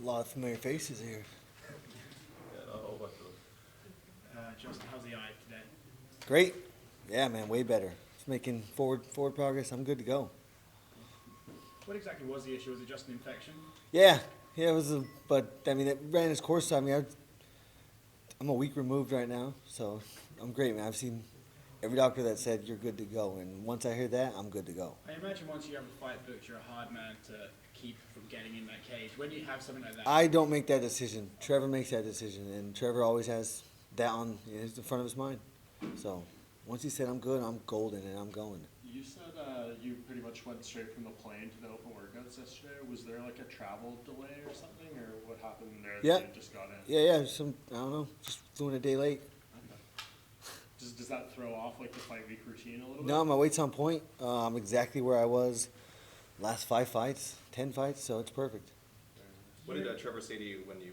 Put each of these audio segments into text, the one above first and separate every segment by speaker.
Speaker 1: A lot of familiar faces here.
Speaker 2: Yeah, a whole bunch of them.
Speaker 3: Justin, how's the eye today?
Speaker 1: Great. Yeah, man, way better. It's making forward progress. I'm good to go.
Speaker 3: What exactly was the issue? Was it just an infection?
Speaker 1: Yeah, yeah, it was, but I mean, it ran its course. I mean, I'm a week removed right now, so I'm great, man. I've seen every doctor that said you're good to go, and once I hear that, I'm good to go.
Speaker 3: I imagine once you have a fight booked, you're a hard man to keep from getting in that cage. When you have something like that,
Speaker 1: I don't make that decision. Trevor makes that decision, and Trevor always has that on in front of his mind. So once he said I'm good, I'm golden, and I'm going.
Speaker 4: You said you pretty much went straight from the plane to the open workouts yesterday. Was there like a travel delay or something, or what happened there?
Speaker 1: Yeah.
Speaker 4: That you just got in.
Speaker 1: Yeah. I don't know, just doing a day late.
Speaker 4: Okay. Does that throw off like the fight week routine a little bit?
Speaker 1: No, my weight's on point. I'm exactly where I was last 5 fights, 10 fights, so it's perfect.
Speaker 2: What did Trevor say to you when you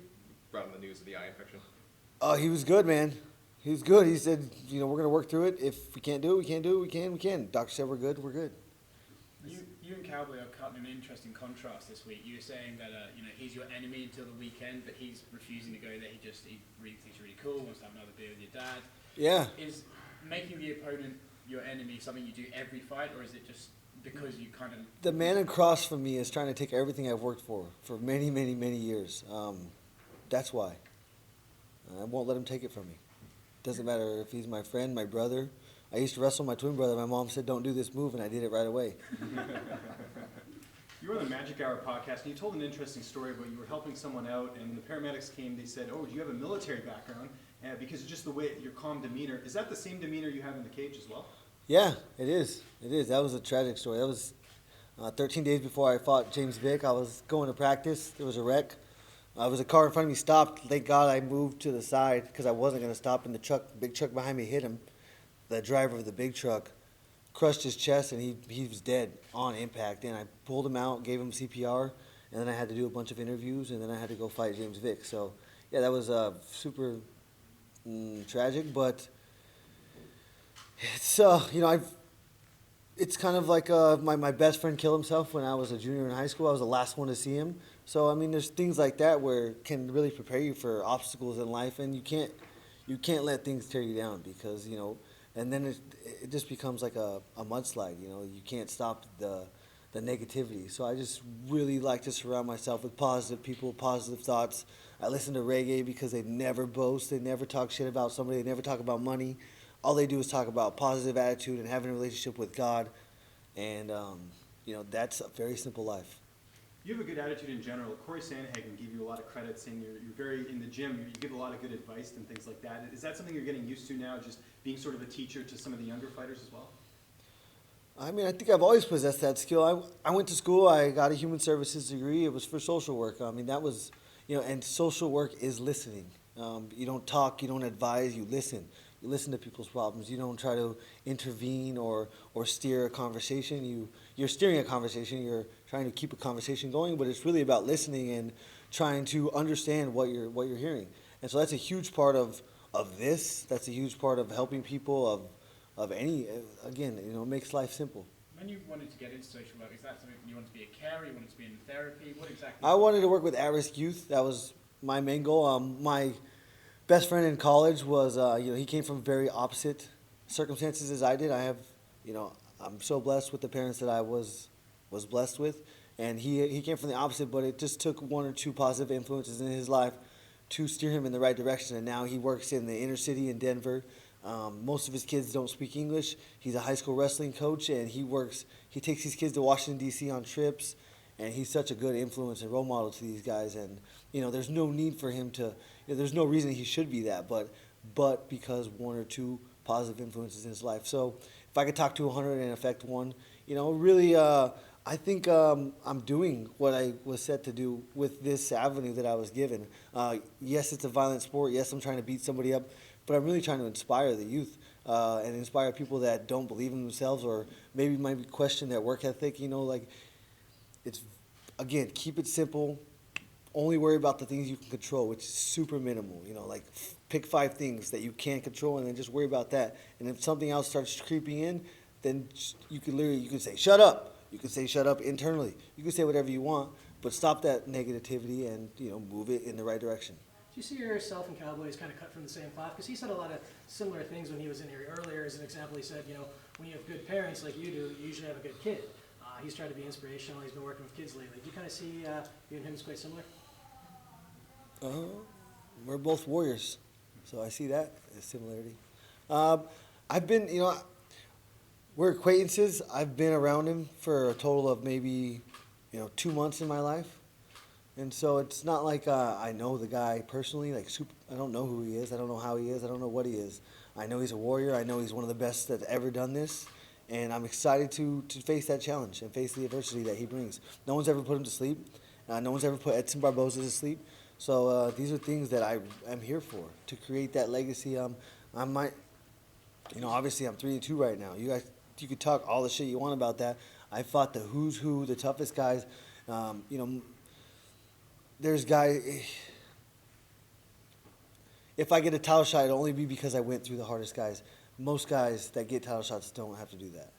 Speaker 2: brought him the news of the eye infection?
Speaker 1: Oh, he was good, man. He was good. He said, we're going to work through it. If we can't do it, we can't do it. We can. Doctor said we're good, we're good.
Speaker 3: you and Cowboy are cutting an interesting contrast this week. You were saying that he's your enemy until the weekend, but he's refusing to go there. He really thinks you're really cool, wants to have another beer with your dad.
Speaker 1: Yeah.
Speaker 3: Is making the opponent your enemy something you do every fight, or is it just because you kind of...
Speaker 1: The man across from me is trying to take everything I've worked for many, many, many years. That's why. I won't let him take it from me. Doesn't matter if he's my friend, my brother. I used to wrestle my twin brother. My mom said, don't do this move, and I did it right away.
Speaker 5: You were on the Magic Hour podcast, and you told an interesting story about you were helping someone out, and when the paramedics came, they said, oh, do you have a military background? Because of just the way, your calm demeanor. Is that the same demeanor you have in the cage as well?
Speaker 1: Yeah, it is. It is. That was a tragic story. That was 13 days before I fought James Vick. I was going to practice. There was a wreck. There was a car in front of me stopped. Thank God I moved to the side because I wasn't going to stop, and the big truck behind me hit him. The driver of the big truck crushed his chest, and he was dead on impact. And I pulled him out, gave him CPR, and then I had to do a bunch of interviews, and then I had to go fight James Vick. So, yeah, that was super tragic, but it's it's kind of like my best friend killed himself when I was a junior in high school. I was the last one to see him. So I mean, there's things like that where it can really prepare you for obstacles in life, and you can't let things tear you down because and then it just becomes like a mudslide. You can't stop the negativity. So I just really like to surround myself with positive people, positive thoughts. I listen to reggae because they never boast, they never talk shit about somebody, they never talk about money. All they do is talk about positive attitude and having a relationship with God, and that's a very simple life.
Speaker 5: You have a good attitude in general. Corey Sandhagen gave you a lot of credit, saying you're very in the gym. You give a lot of good advice and things like that. Is that something you're getting used to now, just being sort of a teacher to some of the younger fighters as well?
Speaker 1: I mean, I think I've always possessed that skill. I went to school. I got a human services degree. It was for social work. I mean, that was, and social work is listening. You don't talk. You don't advise. You listen. You listen to people's problems. You don't try to intervene or steer a conversation. You're steering a conversation. You're trying to keep a conversation going, but it's really about listening and trying to understand what you're hearing. And so that's a huge part of this. That's a huge part of helping people of any. Again, it makes life simple.
Speaker 3: When you wanted to get into social work, is that something you wanted to be a carer? You wanted to be in therapy? What exactly?
Speaker 1: I wanted to work with at-risk youth. That was my main goal. My best friend in college was, he came from very opposite circumstances as I did. I have, I'm so blessed with the parents that I was blessed with, and he came from the opposite, but it just took one or two positive influences in his life to steer him in the right direction, and now he works in the inner city in Denver. Most of his kids don't speak English. He's a high school wrestling coach, and he takes these kids to Washington, D.C. on trips, and he's such a good influence and role model to these guys, and, there's no need for him to, there's no reason he should be that, but because one or two positive influences in his life. So if I could talk to 100 and affect one, really, I think I'm doing what I was set to do with this avenue that I was given. Yes, it's a violent sport. Yes, I'm trying to beat somebody up, but I'm really trying to inspire the youth and inspire people that don't believe in themselves or maybe might question their work ethic. It's, again, keep it simple. Only worry about the things you can control, which is super minimal. Pick 5 things that you can't control and then just worry about that. And if something else starts creeping in, then you can say, shut up. You can say shut up internally. You can say whatever you want, but stop that negativity and move it in the right direction.
Speaker 6: Do you see yourself and Cowboy as kind of cut from the same cloth? Because he said a lot of similar things when he was in here earlier. As an example, he said, when you have good parents like you do, you usually have a good kid. He's tried to be inspirational. He's been working with kids lately. Do you kind of see you and him as quite similar?
Speaker 1: We're both warriors, so I see that as similarity. I've been, we're acquaintances. I've been around him for a total of maybe, 2 months in my life. And so it's not like I know the guy personally, I don't know who he is. I don't know how he is. I don't know what he is. I know he's a warrior. I know he's one of the best that's ever done this. And I'm excited to face that challenge and face the adversity that he brings. No one's ever put him to sleep. No one's ever put Edson Barboza to sleep. So these are things that I am here for, to create that legacy. I might, obviously I'm 3-2 right now. You could talk all the shit you want about that. I fought the who's who, the toughest guys. There's guys. If I get a title shot, it'll only be because I went through the hardest guys. Most guys that get title shots don't have to do that.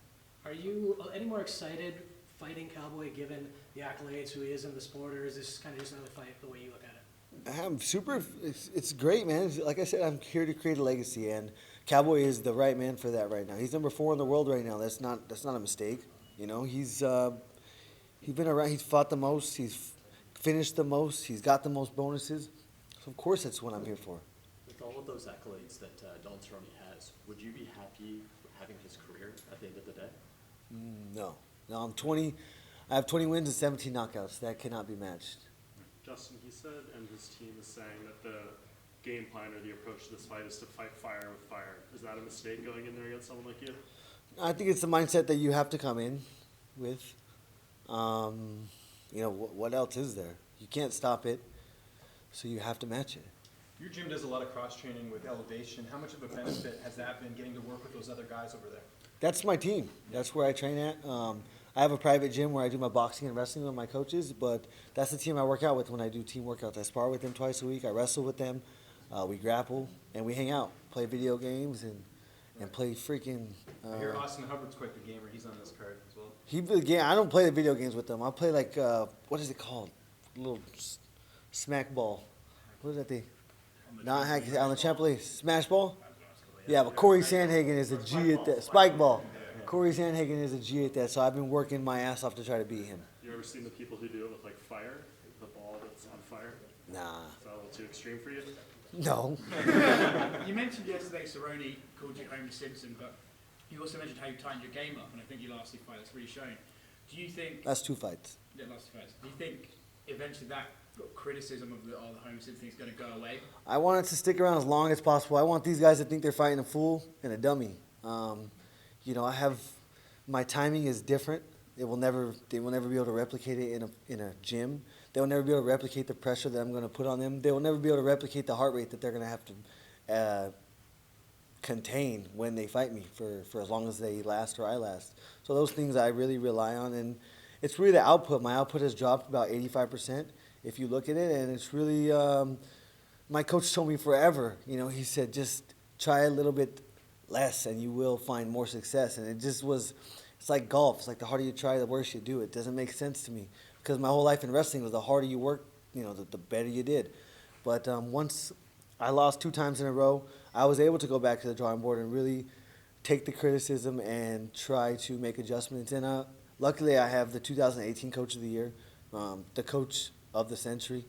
Speaker 6: Are you any more excited fighting Cowboy given the accolades, who he is in the sport, or is this kind of just another fight the way you look at it?
Speaker 1: I'm super. It's great, man. Like I said, I'm here to create a legacy, and Cowboy is the right man for that right now. He's number 4 in the world right now. That's not a mistake. He's been around. He's fought the most. He's finished the most. He's got the most bonuses. So of course, that's what I'm here for.
Speaker 7: With all of those accolades that Don Cerrone has, would you be happy having his career at the end of the day?
Speaker 1: No, I'm 20. I have 20 wins and 17 knockouts. That cannot be matched.
Speaker 4: Justin, he said, and his team is saying that the game plan or the approach to this fight is to fight fire with fire. Is that a mistake going in there against someone like you?
Speaker 1: I think it's the mindset that you have to come in with. What else is there? You can't stop it, so you have to match it.
Speaker 5: Your gym does a lot of cross-training with elevation. How much of a benefit has that been, getting to work with those other guys over there?
Speaker 1: That's my team. That's where I train at. I have a private gym where I do my boxing and wrestling with my coaches, but that's the team I work out with when I do team workouts. I spar with them twice a week. I wrestle with them. We grapple, and we hang out, play video games, and play freaking...
Speaker 5: I hear Austin Hubbard's quite the gamer. He's on this card as well.
Speaker 1: I don't play the video games with them. I play what is it called? A little smack ball. What is that thing? Not hack on the trampoline. Smash ball? Yeah, but Corey Sandhagen is a G at that. Spike ball. Corey Sandhagen is a G at that, so I've been working my ass off to try to beat him.
Speaker 4: You ever seen the people who do it with fire? The ball that's on fire?
Speaker 1: Nah.
Speaker 4: Is that a little too extreme for you?
Speaker 1: No.
Speaker 3: You mentioned yesterday Cerrone called you Homer Simpson, but you also mentioned how you tightened your game up, and I think your last 2 fights that's really shown. Do you think...
Speaker 1: That's 2 fights.
Speaker 3: Yeah, last 2 fights. Do you think eventually that criticism of the Homer Simpson thing is going to go away?
Speaker 1: I want it to stick around as long as possible. I want these guys to think they're fighting a fool and a dummy. I have... My timing is different. They will never be able to replicate it in a gym. They will never be able to replicate the pressure that I'm going to put on them. They will never be able to replicate the heart rate that they're going to have to contain when they fight me for as long as they last or I last. So those things I really rely on, and it's really the output. My output has dropped about 85% if you look at it, and it's really my coach told me forever. He said just try a little bit less, and you will find more success. And it just was. It's like golf. It's like the harder you try, the worse you do. It doesn't make sense to me because my whole life in wrestling was the harder you work, the better you did. But once I lost 2 times in a row, I was able to go back to the drawing board and really take the criticism and try to make adjustments. And luckily, I have the 2018 Coach of the Year, the Coach of the Century.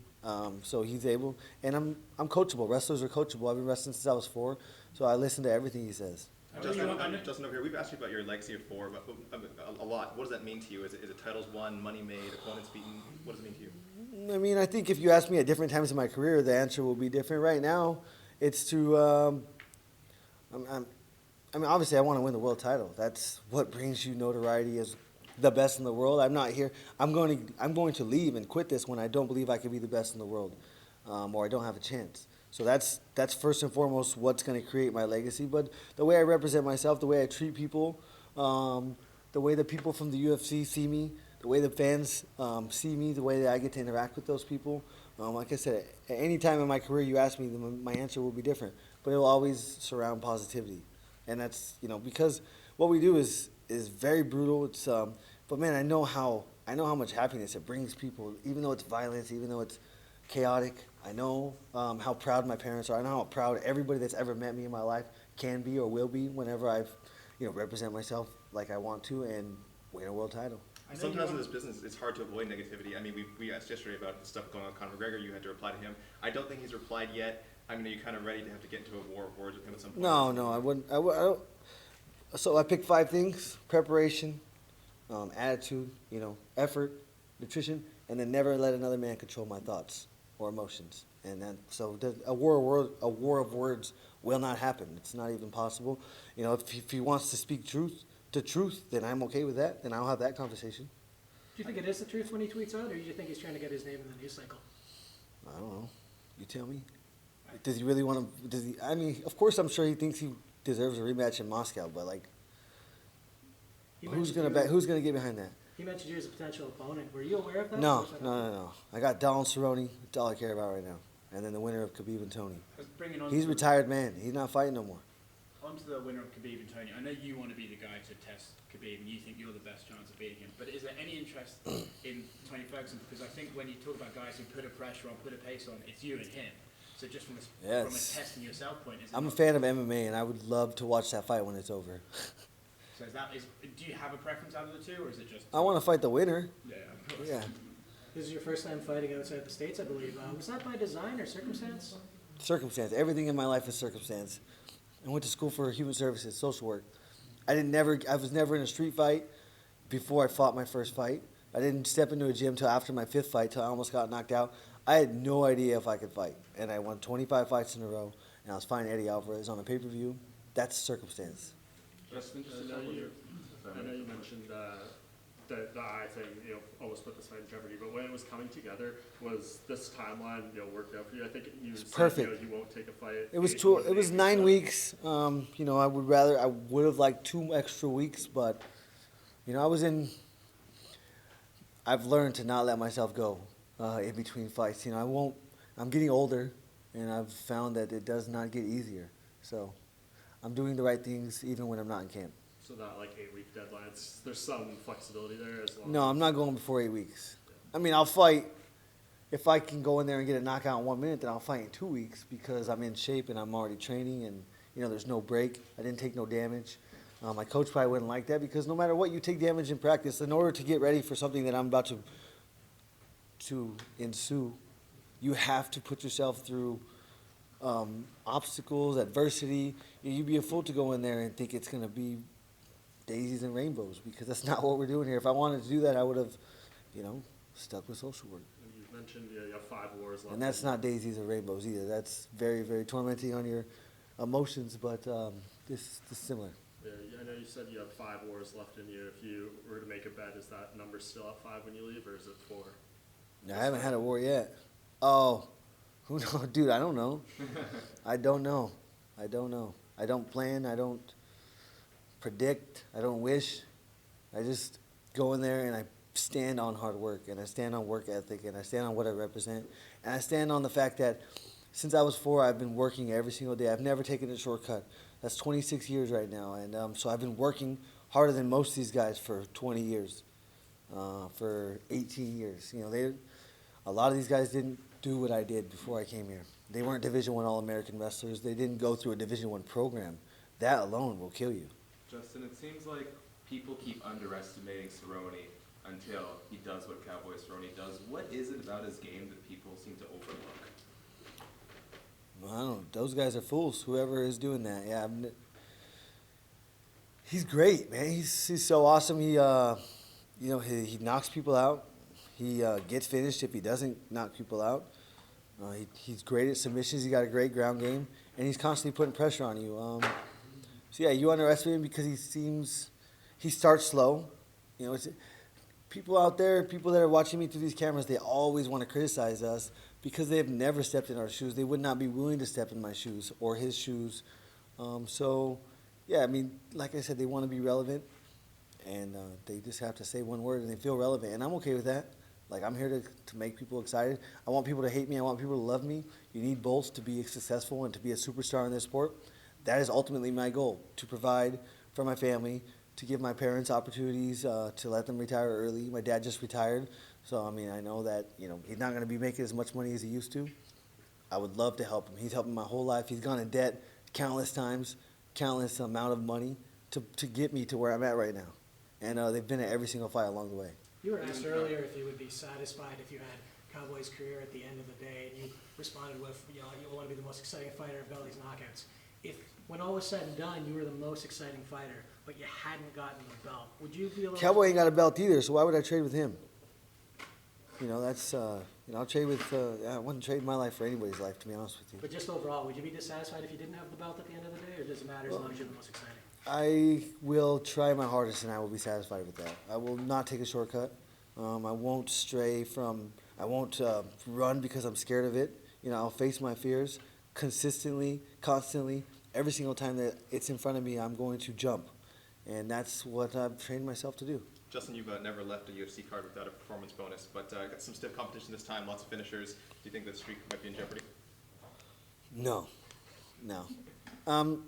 Speaker 1: So he's able, and I'm coachable. Wrestlers are coachable. I've been wrestling since I was 4, so I listen to everything he says.
Speaker 2: Justin over here, we've asked you about your legacy of 4 but a lot. What does that mean to you? Is it titles won, money made, opponents beaten? What does it mean to you?
Speaker 1: I think if you ask me at different times in my career, the answer will be different. Right now, it's to, obviously I want to win the world title. That's what brings you notoriety as the best in the world. I'm not here. I'm going to leave and quit this when I don't believe I can be the best in the world, or I don't have a chance. So that's first and foremost what's going to create my legacy. But the way I represent myself, the way I treat people, the way the people from the UFC see me, the way the fans see me, the way that I get to interact with those people. Like I said, at any time in my career you ask me, my answer will be different. But it will always surround positivity. And that's, because what we do is very brutal. But man, I know how I know how much happiness it brings people, even though it's violence, even though it's chaotic. I know how proud my parents are. I know how proud everybody that's ever met me in my life can be or will be whenever I've, represent myself like I want to and win a world title.
Speaker 3: I know
Speaker 2: Sometimes
Speaker 3: you
Speaker 2: in
Speaker 3: want-
Speaker 2: this business, it's hard to avoid negativity. I mean, we asked yesterday about the stuff going on with Conor McGregor. You had to reply to him. I don't think he's replied yet. I mean, are you kind of ready to have to get into a war of words with him at some point?
Speaker 1: No, I wouldn't. I don't. So I picked 5 things: preparation, attitude, effort, nutrition, and then never let another man control my thoughts or emotions. And then, a war of words will not happen. It's not even possible. If he wants to speak truth, then I'm okay with that. Then I'll have that conversation.
Speaker 6: Do you think it is the truth when he tweets out, or do you think he's trying to get his name in the news cycle?
Speaker 1: I don't know. You tell me. Does he really want to? Does he? I mean, of course, I'm sure he thinks he deserves a rematch in Moscow. But
Speaker 6: He
Speaker 1: who's
Speaker 6: mentioned
Speaker 1: gonna
Speaker 6: you-
Speaker 1: Who's gonna get behind that?
Speaker 6: He mentioned you as a potential opponent. Were you aware of that?
Speaker 1: No,
Speaker 6: Or was that-
Speaker 1: no. I got Donald Cerrone. That's all I care about right now. And then the winner of Khabib and Tony.
Speaker 3: I was bringing on
Speaker 1: He's
Speaker 3: to-
Speaker 1: retired man. He's not fighting no more.
Speaker 3: Onto the winner of Khabib and Tony. I know you want to be the guy to test Khabib, and you think you're the best chance of beating him. But is there any interest in Tony Ferguson? Because I think when you talk about guys who put a pressure on, put a pace on, it's you and him. So just from a
Speaker 1: Yes.
Speaker 3: testing yourself point, is it
Speaker 1: I'm a
Speaker 3: not-
Speaker 1: fan of MMA, and I would love to watch that fight when it's over.
Speaker 3: So do you have a preference out of the two, or is it just?
Speaker 1: I want to fight the winner.
Speaker 3: Yeah, of course.
Speaker 1: Yeah.
Speaker 6: This is your first time fighting outside the States, I believe. Was that by design or circumstance?
Speaker 1: Circumstance. Everything in my life is circumstance. I went to school for human services, social work. I was never in a street fight before I fought my first fight. I didn't step into a gym till after my 5th fight, till I almost got knocked out. I had no idea if I could fight, and I won 25 fights in a row, and I was fighting Eddie Alvarez on a pay-per-view. That's circumstance.
Speaker 5: Justin, just a
Speaker 4: I know
Speaker 5: couple
Speaker 4: you,
Speaker 5: of
Speaker 4: I know you mentioned the eye thing, almost put this fight in jeopardy, but when it was coming together, was this timeline, worked out for you? I think you said,
Speaker 1: perfect.
Speaker 4: you won't take a fight.
Speaker 1: It was
Speaker 4: more
Speaker 1: It
Speaker 4: than
Speaker 1: was
Speaker 4: 8
Speaker 1: 9
Speaker 4: left.
Speaker 1: weeks. I would have liked 2 extra weeks, but I've learned to not let myself go in between fights. I'm getting older, and I've found that it does not get easier. So I'm doing the right things even when I'm not in camp.
Speaker 4: So that 8-week deadlines, there's some flexibility there as well.
Speaker 1: No, I'm not going before 8 weeks. I mean, I'll fight. If I can go in there and get a knockout in 1 minute, then I'll fight in 2 weeks because I'm in shape and I'm already training and, there's no break. I didn't take no damage. My coach probably wouldn't like that because no matter what, you take damage in practice. In order to get ready for something that I'm about to ensue, you have to put yourself through obstacles, adversity. You'd be a fool to go in there and think it's going to be daisies and rainbows because that's not what we're doing here. If I wanted to do that, I would have, stuck with social work.
Speaker 4: And you mentioned you have 5 wars left.
Speaker 1: And that's not daisies or rainbows either. That's very, very tormenting on your emotions, but this is similar.
Speaker 4: Yeah, I know you said you have 5 wars left in you. If you were to make a bet, is that number still at 5 when you leave, or is it 4?
Speaker 1: I haven't had a war yet. Oh, who knows? Dude, I don't know. I don't know. I don't plan. I don't predict. I don't wish. I just go in there and I stand on hard work, and I stand on work ethic, and I stand on what I represent, and I stand on the fact that since I was 4, I've been working every single day. I've never taken a shortcut. That's 26 years right now, and so I've been working harder than most of these guys for 20 years, for 18 years. A lot of these guys didn't do what I did before I came here. They weren't Division I All-American wrestlers. They didn't go through a Division I program. That alone will kill you.
Speaker 8: Justin, it seems like people keep underestimating Cerrone until he does what Cowboy Cerrone does. What is it about his game that people seem to overlook?
Speaker 1: I don't know. Those guys are fools. Whoever is doing that, yeah. He's great, man. He's so awesome. He knocks people out. He gets finished if he doesn't knock people out. He's great at submissions. He got a great ground game, and he's constantly putting pressure on you. You underestimate him because he starts slow. It's people out there, people that are watching me through these cameras. They always want to criticize us because they have never stepped in our shoes. They would not be willing to step in my shoes or his shoes. Like I said, they want to be relevant, and they just have to say one word, and they feel relevant, and I'm okay with that. I'm here to make people excited. I want people to hate me. I want people to love me. You need both to be successful and to be a superstar in this sport. That is ultimately my goal, to provide for my family, to give my parents opportunities to let them retire early. My dad just retired, so I mean I know that he's not going to be making as much money as he used to. I would love to help him. He's helped me my whole life. He's gone in debt countless times, countless amount of money to get me to where I'm at right now, and they've been at every single fight along the way.
Speaker 6: You were asked earlier if you would be satisfied if you had Cowboy's career at the end of the day, and you responded with, you want to be the most exciting fighter of all these knockouts. If, when all was said and done, you were the most exciting fighter, but you hadn't gotten the belt, would you be a little...
Speaker 1: Cowboy ain't got a belt either, so why would I trade with him? That's, I'll trade with, I wouldn't trade my life for anybody's life, to be honest with you.
Speaker 6: But just overall, would you be dissatisfied if you didn't have the belt at the end of the day, or does it matter as long as you're the most exciting?
Speaker 1: I will try my hardest, and I will be satisfied with that. I will not take a shortcut. I won't stray from... I won't run because I'm scared of it. I'll face my fears consistently, constantly. Every single time that it's in front of me, I'm going to jump. And that's what I've trained myself to do.
Speaker 2: Justin, you've never left a UFC card without a performance bonus, but got some stiff competition this time, lots of finishers. Do you think that streak might be in jeopardy?
Speaker 1: No.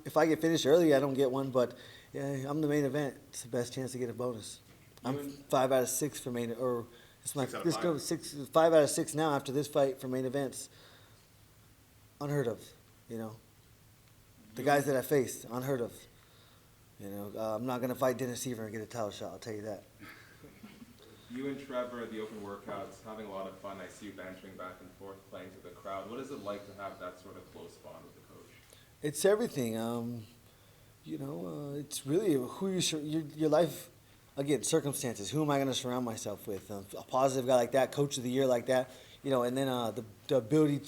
Speaker 1: If I get finished early, I don't get one, but I'm the main event. It's the best chance to get a bonus. I'm 5 out of 6 for main, or it's my
Speaker 2: 6 out of
Speaker 1: this
Speaker 2: 5.
Speaker 1: goes 5 out of 6 now after this fight for main events. Unheard of, The guys that I faced, unheard of. I'm not gonna fight Dennis Seaver and get a title shot. I'll tell you that.
Speaker 8: You and Trevor at the open workouts, having a lot of fun. I see you bantering back and forth, playing to the crowd. What is it like to have that sort of close bond with the coach?
Speaker 1: It's everything. It's really who your life. Again, circumstances. Who am I going to surround myself with? A positive guy like that, coach of the year like that, and then the ability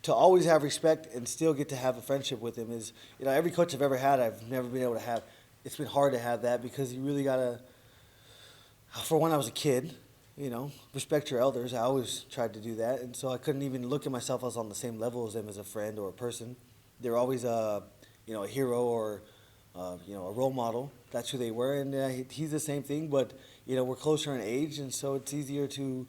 Speaker 1: to always have respect and still get to have a friendship with him is, every coach I've ever had, I've never been able to have. It's been hard to have that because you really got to, for one, I was a kid, respect your elders. I always tried to do that, and so I couldn't even look at myself as on the same level as them as a friend or a person. They're always a hero or a role model. That's who they were, and he's the same thing, but, we're closer in age, and so it's easier to,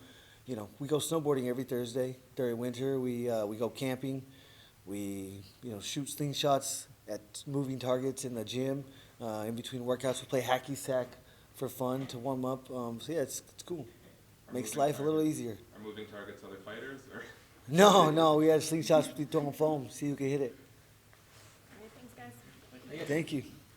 Speaker 1: we go snowboarding every Thursday during winter. We go camping. We, shoot slingshots at moving targets in the gym. In between workouts, we play hacky sack for fun to warm up. So, yeah, it's cool. Makes life a little easier.
Speaker 8: Are moving targets other fighters? Or?
Speaker 1: No, we had slingshots. We throw them foam, see who can hit it.
Speaker 9: All right, thanks, guys.
Speaker 1: Thank you.